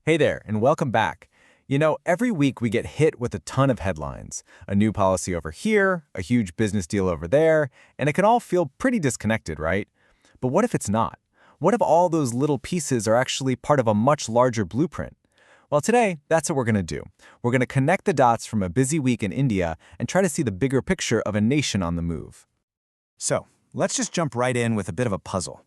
Hey there, and welcome back. Every week we get hit with a ton of headlines. A new policy over here, a huge business deal over there, and it can all feel pretty disconnected, right? But what if it's not? What if all those little pieces are actually part of a much larger blueprint? Well, today, that's what we're going to do. We're going to connect the dots from a busy week in India and try to see the bigger picture of a nation on the move. So, let's just jump right in with a bit of a puzzle.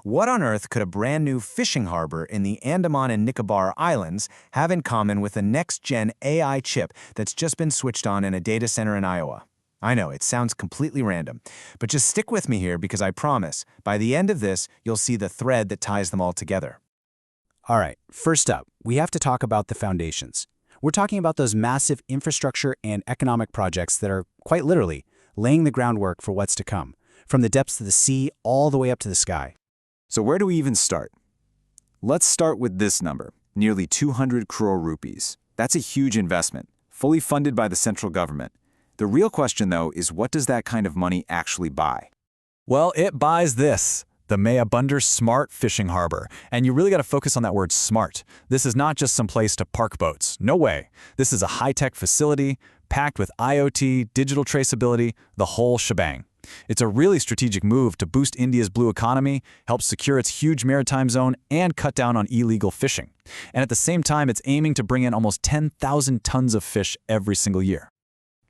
What on earth could a brand new fishing harbor in the Andaman and Nicobar Islands have in common with a next-gen AI chip that's just been switched on in a data center in Iowa? I know, it sounds completely random, but just stick with me here because I promise, by the end of this, you'll see the thread that ties them all together. All right, first up, we have to talk about the foundations. We're talking about those massive infrastructure and economic projects that are, quite literally, laying the groundwork for what's to come, from the depths of the sea all the way up to the sky. So where do we even start? Let's start with this number, nearly 200 crore rupees. That's a huge investment, fully funded by the central government. The real question, though, is what does that kind of money actually buy? Well, it buys this, the Mayabundar Smart Fishing Harbor. And you really got to focus on that word smart. This is not just some place to park boats. No way. This is a high-tech facility, packed with IoT, digital traceability, the whole shebang. It's a really strategic move to boost India's blue economy, help secure its huge maritime zone, and cut down on illegal fishing. And at the same time, it's aiming to bring in almost 10,000 tons of fish every single year.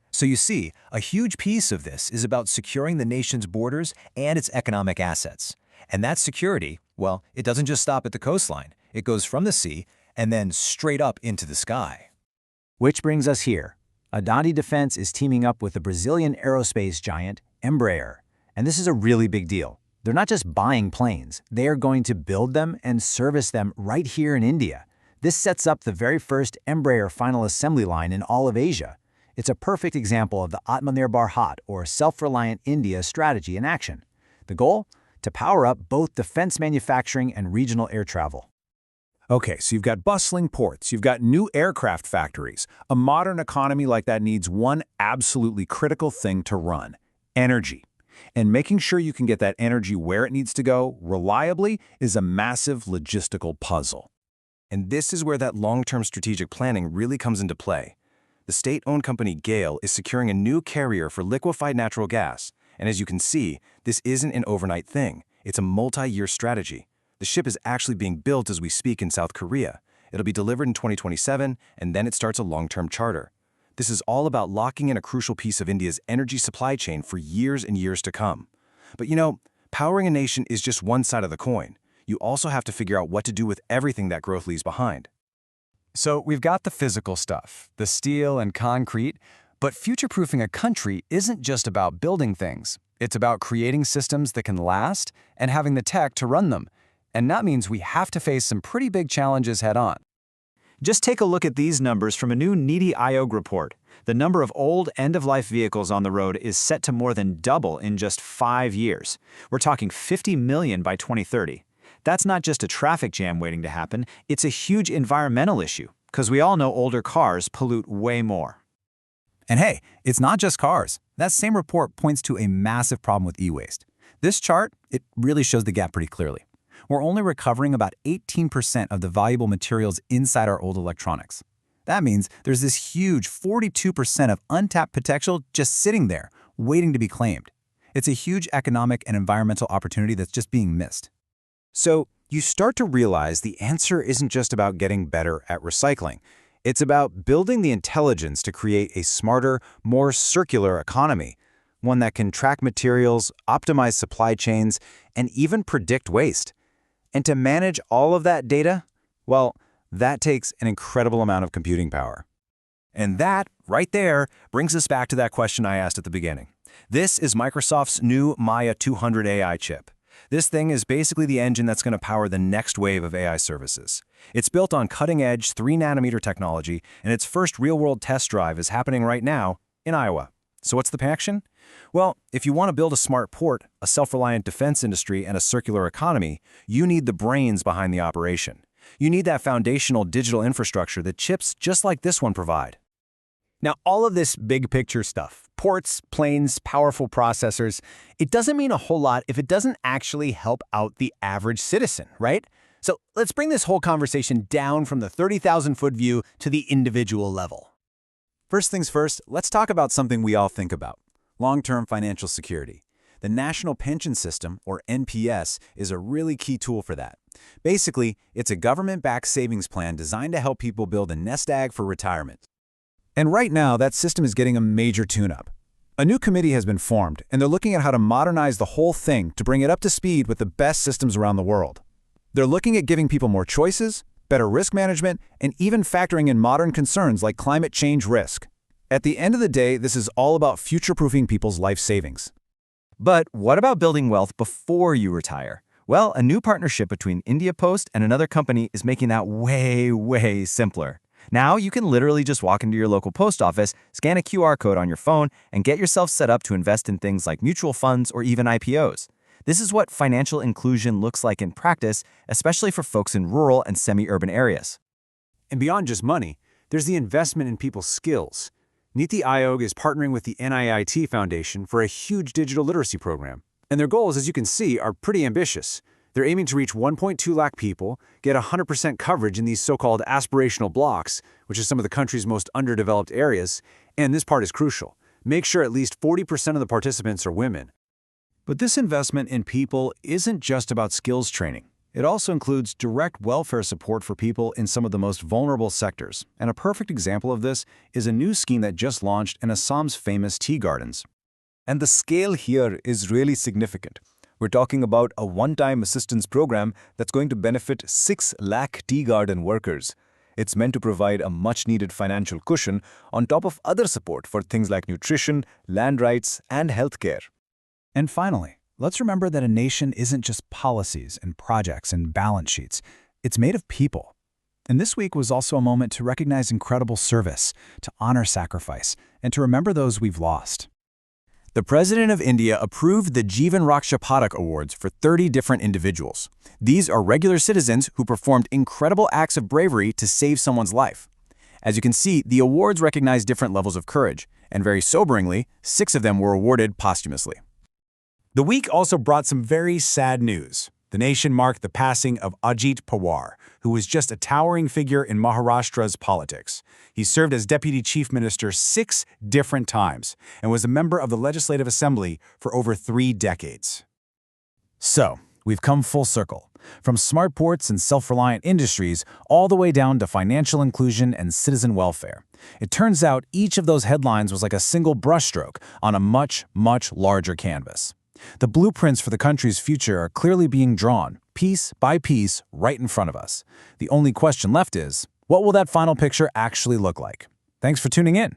So you see, a huge piece of this is about securing the nation's borders and its economic assets. And that security, well, it doesn't just stop at the coastline. It goes from the sea and then straight up into the sky. Which brings us here. Adani Defense is teaming up with the Brazilian aerospace giant Embraer. And this is a really big deal. They're not just buying planes. They are going to build them and service them right here in India. This sets up the very first Embraer final assembly line in all of Asia. It's a perfect example of the Atmanirbhar Bharat, or self-reliant India strategy in action. The goal? To power up both defense manufacturing and regional air travel. Okay, so you've got bustling ports, you've got new aircraft factories. A modern economy like that needs one absolutely critical thing to run: energy. And making sure you can get that energy where it needs to go, reliably, is a massive logistical puzzle. And this is where that long-term strategic planning really comes into play. The state-owned company GAIL is securing a new carrier for liquefied natural gas. And as you can see, this isn't an overnight thing. It's a multi-year strategy. The ship is actually being built as we speak in South Korea. It'll be delivered in 2027, and then it starts a long-term charter. This is all about locking in a crucial piece of India's energy supply chain for years and years to come. But powering a nation is just one side of the coin. You also have to figure out what to do with everything that growth leaves behind. So we've got the physical stuff, the steel and concrete, but future-proofing a country isn't just about building things. It's about creating systems that can last and having the tech to run them. And that means we have to face some pretty big challenges head-on. Just take a look at these numbers from a new NITI Aayog report. The number of old end-of-life vehicles on the road is set to more than double in just 5 years. We're talking 50 million by 2030. That's not just a traffic jam waiting to happen, it's a huge environmental issue, because we all know older cars pollute way more. And hey, it's not just cars. That same report points to a massive problem with e-waste. This chart, it really shows the gap pretty clearly. We're only recovering about 18% of the valuable materials inside our old electronics. That means there's this huge 42% of untapped potential just sitting there, waiting to be claimed. It's a huge economic and environmental opportunity that's just being missed. So you start to realize the answer isn't just about getting better at recycling. It's about building the intelligence to create a smarter, more circular economy, one that can track materials, optimize supply chains, and even predict waste. And to manage all of that data, well, that takes an incredible amount of computing power. And that, right there, brings us back to that question I asked at the beginning. This is Microsoft's new Maya 200 AI chip. This thing is basically the engine that's going to power the next wave of AI services. It's built on cutting-edge 3-nanometer technology, and its first real-world test drive is happening right now in Iowa. So what's the connection? Well, if you want to build a smart port, a self-reliant defense industry, and a circular economy, you need the brains behind the operation. You need that foundational digital infrastructure that chips just like this one provide. Now, all of this big picture stuff, ports, planes, powerful processors, it doesn't mean a whole lot if it doesn't actually help out the average citizen, right? So let's bring this whole conversation down from the 30,000-foot view to the individual level. First things first, let's talk about something we all think about: long-term financial security. The National Pension System, or NPS, is a really key tool for that. Basically, it's a government-backed savings plan designed to help people build a nest egg for retirement. And right now, that system is getting a major tune-up. A new committee has been formed, and they're looking at how to modernize the whole thing to bring it up to speed with the best systems around the world. They're looking at giving people more choices, better risk management, and even factoring in modern concerns like climate change risk. At the end of the day, this is all about future-proofing people's life savings. But what about building wealth before you retire? Well, a new partnership between India Post and another company is making that way simpler. Now you can literally just walk into your local post office, scan a QR code on your phone, and get yourself set up to invest in things like mutual funds or even IPOs. This is what financial inclusion looks like in practice, especially for folks in rural and semi-urban areas. And beyond just money, there's the investment in people's skills. Niti Aayog is partnering with the NIIT Foundation for a huge digital literacy program. And their goals, as you can see, are pretty ambitious. They're aiming to reach 1.2 lakh people, get 100% coverage in these so-called aspirational blocks, which is some of the country's most underdeveloped areas. And this part is crucial: make sure at least 40% of the participants are women. But this investment in people isn't just about skills training. It also includes direct welfare support for people in some of the most vulnerable sectors. And a perfect example of this is a new scheme that just launched in Assam's famous tea gardens. And the scale here is really significant. We're talking about a one-time assistance program that's going to benefit 6 lakh tea garden workers. It's meant to provide a much-needed financial cushion on top of other support for things like nutrition, land rights, and healthcare. And finally, let's remember that a nation isn't just policies and projects and balance sheets. It's made of people. And this week was also a moment to recognize incredible service, to honor sacrifice, and to remember those we've lost. The President of India approved the Jeevan Raksha Padak Awards for 30 different individuals. These are regular citizens who performed incredible acts of bravery to save someone's life. As you can see, the awards recognize different levels of courage, and very soberingly, 6 of them were awarded posthumously. The week also brought some very sad news. The nation marked the passing of Ajit Pawar, who was just a towering figure in Maharashtra's politics. He served as Deputy Chief Minister 6 different times and was a member of the Legislative Assembly for over 3 decades. So, we've come full circle, from smart ports and self-reliant industries all the way down to financial inclusion and citizen welfare. It turns out each of those headlines was like a single brushstroke on a much larger canvas. The blueprints for the country's future are clearly being drawn, piece by piece, right in front of us. The only question left is, what will that final picture actually look like? Thanks for tuning in.